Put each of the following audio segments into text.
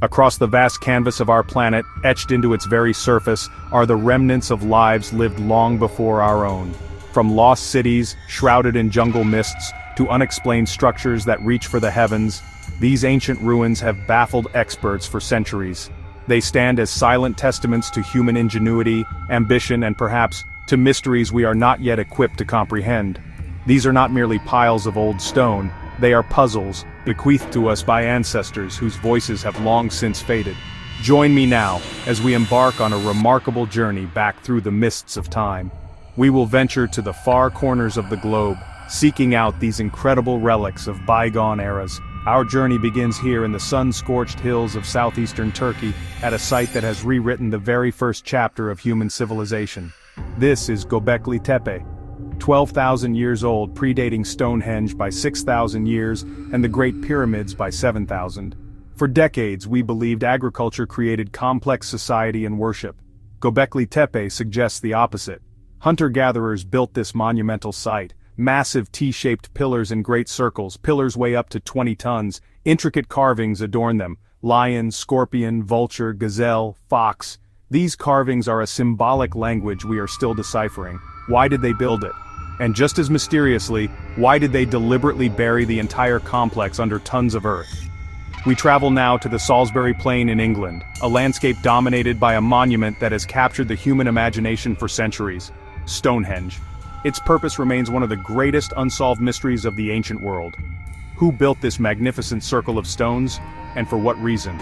Across the vast canvas of our planet, etched into its very surface, are the remnants of lives lived long before our own. From lost cities, shrouded in jungle mists, to unexplained structures that reach for the heavens, these ancient ruins have baffled experts for centuries. They stand as silent testaments to human ingenuity, ambition, and perhaps, to mysteries we are not yet equipped to comprehend. These are not merely piles of old stone, they are puzzles, bequeathed to us by ancestors whose voices have long since faded. Join me now, as we embark on a remarkable journey back through the mists of time. We will venture to the far corners of the globe, seeking out these incredible relics of bygone eras. Our journey begins here in the sun-scorched hills of southeastern Turkey, at a site that has rewritten the very first chapter of human civilization. This is Göbekli Tepe, 12,000 years old, predating Stonehenge by 6,000 years, and the Great Pyramids by 7,000. For decades we believed agriculture created complex society and worship. Göbekli Tepe suggests the opposite. Hunter-gatherers built this monumental site, massive T-shaped pillars in great circles, pillars weigh up to 20 tons, intricate carvings adorn them, lion, scorpion, vulture, gazelle, fox. These carvings are a symbolic language we are still deciphering. Why did they build it? And just as mysteriously, why did they deliberately bury the entire complex under tons of earth? We travel now to the Salisbury Plain in England, a landscape dominated by a monument that has captured the human imagination for centuries: Stonehenge. Its purpose remains one of the greatest unsolved mysteries of the ancient world. Who built this magnificent circle of stones, and for what reason?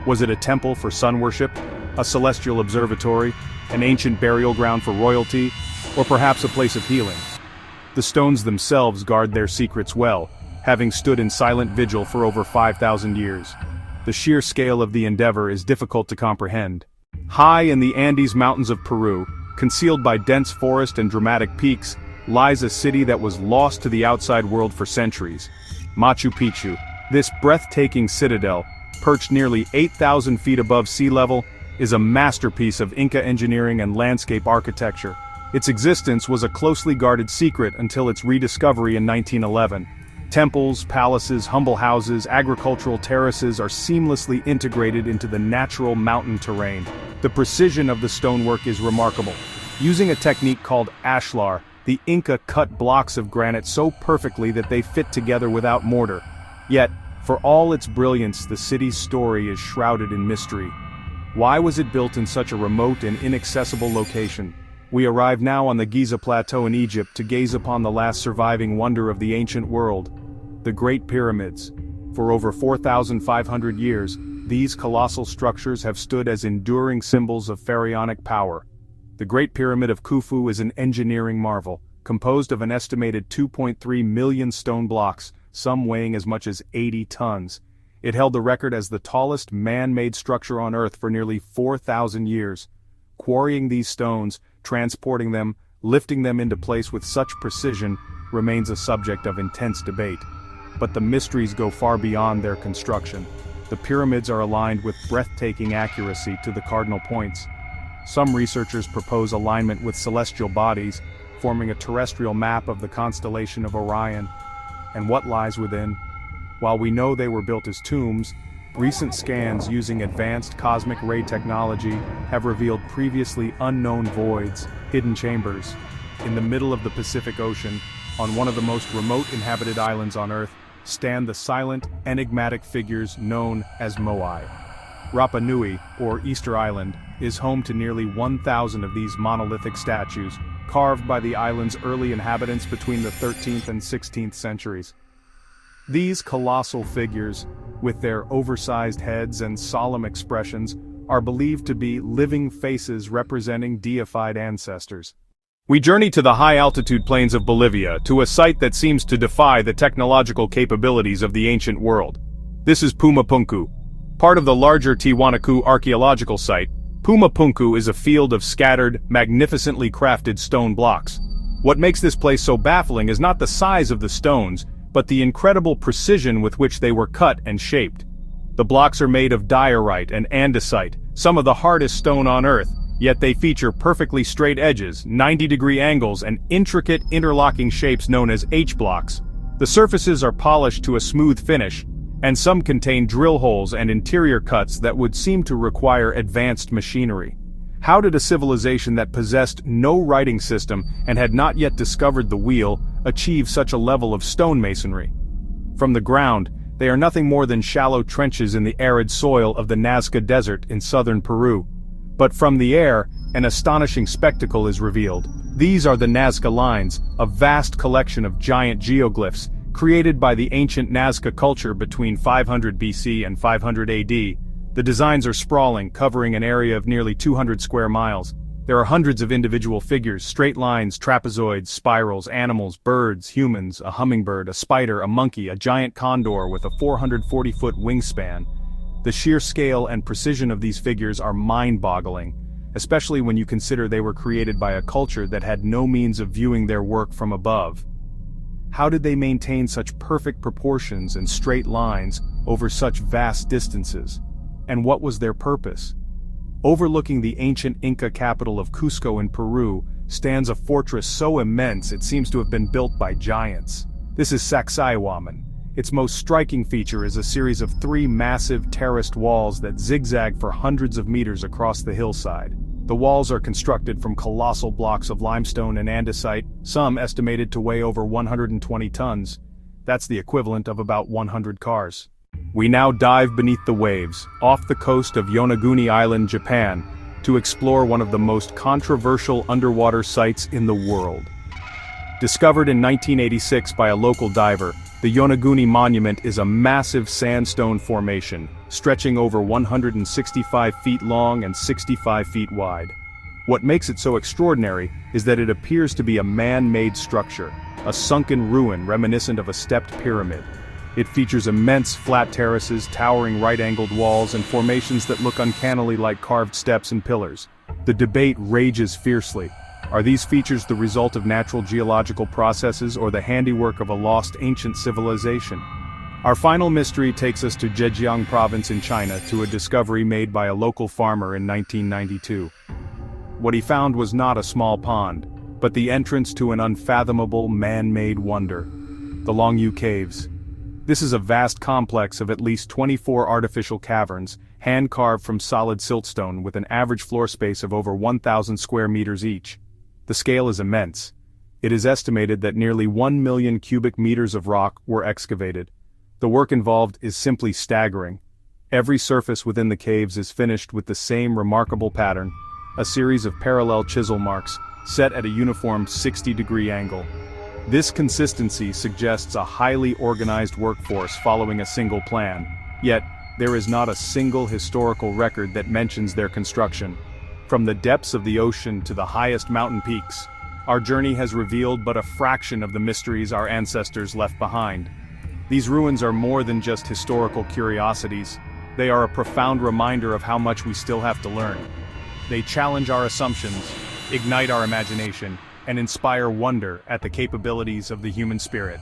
Was it a temple for sun worship, a celestial observatory, an ancient burial ground for royalty, or perhaps a place of healing? The stones themselves guard their secrets well, having stood in silent vigil for over 5,000 years. The sheer scale of the endeavor is difficult to comprehend. High in the Andes Mountains of Peru, concealed by dense forest and dramatic peaks, lies a city that was lost to the outside world for centuries: Machu Picchu. This breathtaking citadel, perched nearly 8,000 feet above sea level, is a masterpiece of Inca engineering and landscape architecture. Its existence was a closely guarded secret until its rediscovery in 1911. Temples, palaces, humble houses, agricultural terraces are seamlessly integrated into the natural mountain terrain. The precision of the stonework is remarkable. Using a technique called ashlar, the Inca cut blocks of granite so perfectly that they fit together without mortar. Yet, for all its brilliance, the city's story is shrouded in mystery. Why was it built in such a remote and inaccessible location? We arrive now on the Giza Plateau in Egypt to gaze upon the last surviving wonder of the ancient world: the Great Pyramids. For over 4,500 years, these colossal structures have stood as enduring symbols of pharaonic power. The Great Pyramid of Khufu is an engineering marvel, composed of an estimated 2.3 million stone blocks, some weighing as much as 80 tons. It held the record as the tallest man-made structure on Earth for nearly 4,000 years. Quarrying these stones, transporting them, lifting them into place with such precision, remains a subject of intense debate. But the mysteries go far beyond their construction. The pyramids are aligned with breathtaking accuracy to the cardinal points. Some researchers propose alignment with celestial bodies, forming a terrestrial map of the constellation of Orion. And what lies within? While we know they were built as tombs, recent scans using advanced cosmic ray technology have revealed previously unknown voids, hidden chambers. In the middle of the Pacific Ocean, on one of the most remote inhabited islands on Earth, stand the silent, enigmatic figures known as Moai. Rapa Nui, or Easter Island, is home to nearly 1,000 of these monolithic statues, carved by the island's early inhabitants between the 13th and 16th centuries. These colossal figures, with their oversized heads and solemn expressions, are believed to be living faces representing deified ancestors. We journey to the high-altitude plains of Bolivia, to a site that seems to defy the technological capabilities of the ancient world. This is Pumapunku. Part of the larger Tiwanaku archaeological site, Pumapunku is a field of scattered, magnificently crafted stone blocks. What makes this place so baffling is not the size of the stones, but the incredible precision with which they were cut and shaped. The blocks are made of diorite and andesite, some of the hardest stone on Earth, yet they feature perfectly straight edges, 90-degree angles, and intricate interlocking shapes known as H-blocks. The surfaces are polished to a smooth finish, and some contain drill holes and interior cuts that would seem to require advanced machinery. How did a civilization that possessed no writing system and had not yet discovered the wheel achieve such a level of stonemasonry? From the ground, they are nothing more than shallow trenches in the arid soil of the Nazca Desert in southern Peru. But from the air, an astonishing spectacle is revealed. These are the Nazca Lines, a vast collection of giant geoglyphs, created by the ancient Nazca culture between 500 BC and 500 AD. The designs are sprawling, covering an area of nearly 200 square miles. There are hundreds of individual figures, straight lines, trapezoids, spirals, animals, birds, humans, a hummingbird, a spider, a monkey, a giant condor with a 440-foot wingspan. The sheer scale and precision of these figures are mind-boggling, especially when you consider they were created by a culture that had no means of viewing their work from above. How did they maintain such perfect proportions and straight lines over such vast distances? And what was their purpose? Overlooking the ancient Inca capital of Cusco in Peru stands a fortress so immense it seems to have been built by giants. This is Sacsayhuaman. Its most striking feature is a series of 3 massive terraced walls that zigzag for hundreds of meters across the hillside. The walls are constructed from colossal blocks of limestone and andesite, some estimated to weigh over 120 tons. That's the equivalent of about 100 cars. We now dive beneath the waves, off the coast of Yonaguni Island, Japan, to explore one of the most controversial underwater sites in the world. Discovered in 1986 by a local diver, the Yonaguni Monument is a massive sandstone formation, stretching over 165 feet long and 65 feet wide. What makes it so extraordinary is that it appears to be a man-made structure, a sunken ruin reminiscent of a stepped pyramid. It features immense flat terraces, towering right-angled walls, and formations that look uncannily like carved steps and pillars. The debate rages fiercely. Are these features the result of natural geological processes or the handiwork of a lost ancient civilization? Our final mystery takes us to Zhejiang province in China to a discovery made by a local farmer in 1992. What he found was not a small pond, but the entrance to an unfathomable man-made wonder: the Longyu Caves. This is a vast complex of at least 24 artificial caverns, hand-carved from solid siltstone with an average floor space of over 1,000 square meters each. The scale is immense. It is estimated that nearly 1 million cubic meters of rock were excavated. The work involved is simply staggering. Every surface within the caves is finished with the same remarkable pattern, a series of parallel chisel marks, set at a uniform 60-degree angle. This consistency suggests a highly organized workforce following a single plan, yet there is not a single historical record that mentions their construction. From the depths of the ocean to the highest mountain peaks, our journey has revealed but a fraction of the mysteries our ancestors left behind. These ruins are more than just historical curiosities. They are a profound reminder of how much we still have to learn. They challenge our assumptions, ignite our imagination, and inspire wonder at the capabilities of the human spirit.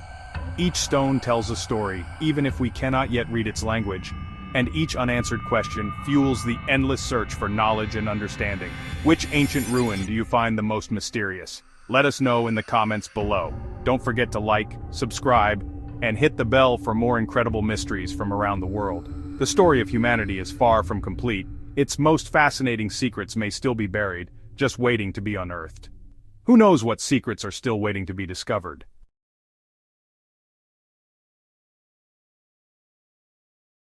Each stone tells a story, even if we cannot yet read its language, and each unanswered question fuels the endless search for knowledge and understanding. Which ancient ruin do you find the most mysterious? Let us know in the comments below. Don't forget to like, subscribe, and hit the bell for more incredible mysteries from around the world. The story of humanity is far from complete. Its most fascinating secrets may still be buried, just waiting to be unearthed. Who knows what secrets are still waiting to be discovered?